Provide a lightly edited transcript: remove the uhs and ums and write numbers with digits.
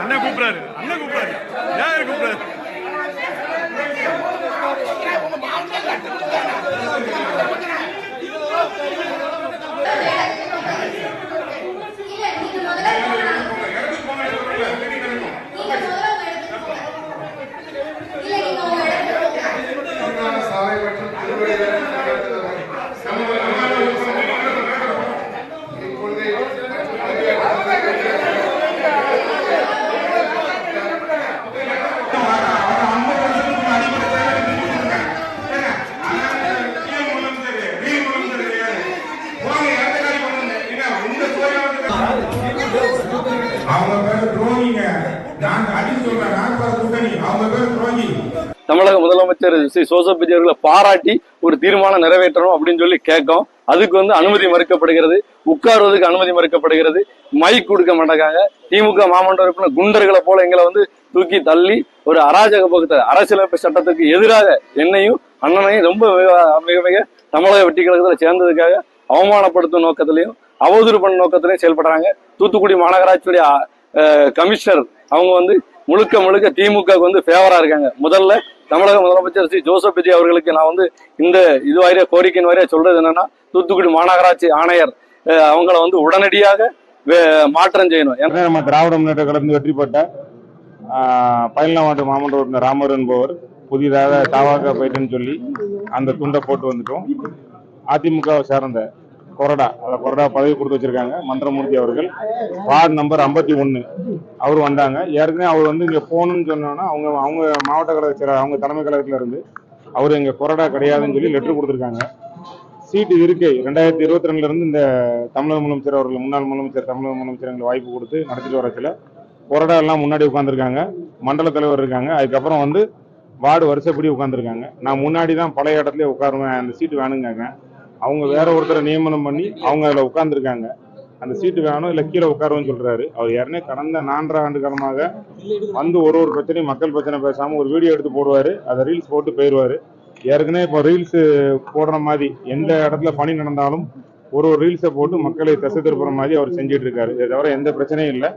அண்ணன் கூப்பிடாரு யாரு கூப்பிடாரு தமிழக முதலமைச்சர் ஸ்ரீ ஜோசப் விஜய் அவர்களை பாராட்டி ஒரு தீர்மானம் நிறைவேற்றணும் அப்படின்னு சொல்லி கேட்கும். அதுக்கு அனுமதி மறுக்கப்படுகிறது, உட்காருவதற்கு அனுமதி மறுக்கப்படுகிறது, மைக் கொடுக்க மாட்டாங்க. திமுக மாமன்ற உறுப்பினர் குண்டர்களை போல எங்களை தூக்கி தள்ளி ஒரு அராஜக போக்கு அரசியலமைப்பு சட்டத்துக்கு எதிராக என்னையும் அண்ணனையும் ரொம்ப மிக மிக தமிழக வெட்டி கழகத்துல சேர்ந்ததுக்காக அவமானப்படுத்தும் நோக்கத்திலையும் அவதூறு பண்ண நோக்கத்திலையும் செயல்படுறாங்க. தூத்துக்குடி மாநகராட்சியுடைய கமிஷனர் அவங்க முழுக்க முழுக்க திமுக ஃபேவரா இருக்காங்க. முதல்ல தமிழக முதலமைச்சர் ஸ்ரீ ஜோசப் விஜய் அவர்களுக்கு நான் இந்த இது வாரியா கோரிக்கையின் வாரியா சொல்றது என்னன்னா, தூத்துக்குடி மாநகராட்சி ஆணையர் அவங்கள உடனடியாக மாற்றம் செய்யணும். நம்ம திராவிட முன்னேற்ற கழகத்தில் வெற்றி பெற்ற பயில்நாட்டு மாமன்ற உறுப்பினர் ராமர் என்பவர் புதிதாக தாவாக போயிட்டுன்னு சொல்லி அந்த துண்டை போட்டு வந்துட்டோம். அதிமுகவை சேர்ந்த கொறடா பதவி கொடுத்து வச்சிருக்காங்க மன்றமூர்த்தி அவர்கள். வார்டு நம்பர் 51 அவர் வந்தாங்க. ஏற்கனவே அவர் இங்க போகணும்னு சொன்னோன்னா அவங்க மாவட்ட கழக அவங்க தலைமை கழகத்துல இருந்து அவர் எங்க கொறடா கிடையாதுன்னு சொல்லி லெட்டர் கொடுத்துருக்காங்க. சீட்டு இருக்கை 2022 இருந்து இந்த தமிழக முதலமைச்சர் அவர்கள் முன்னாள் முதலமைச்சர் தமிழக முதலமைச்சர் எங்களுக்கு வாய்ப்பு கொடுத்து நடத்திட்டு வரச்சுல கொறடா எல்லாம் முன்னாடி உட்காந்துருக்காங்க, மண்டல தலைவர் இருக்காங்க, அதுக்கப்புறம் வார்டு வருஷப்படி உட்காந்துருக்காங்க. நான் முன்னாடி தான் பழைய இடத்துல உட்காருவேன், அந்த சீட்டு வேணுங்காங்க. அவங்க வேற ஒருத்தரை நியமனம் பண்ணி அவங்க அதில் உட்காந்துருக்காங்க. அந்த சீட்டு வேணும் இல்லை கீழே உட்காருன்னு சொல்றாரு. அவர் ஏற்கனவே கடந்த 4.5 ஆண்டு காலமாக ஒரு பிரச்சனையும் மக்கள் பிரச்சனை பேசாம ஒரு வீடியோ எடுத்து போடுவாரு, அதை ரீல்ஸ் போட்டு போயிடுவாரு. ஏற்கனவே இப்போ ரீல்ஸ் போடுற மாதிரி எந்த இடத்துல பணி நடந்தாலும் ஒரு ரீல்ஸை போட்டு மக்களை திசை திருப்புற மாதிரி அவர் செஞ்சுட்டு இருக்காரு. இதை தவிர எந்த பிரச்சனையும் இல்லை.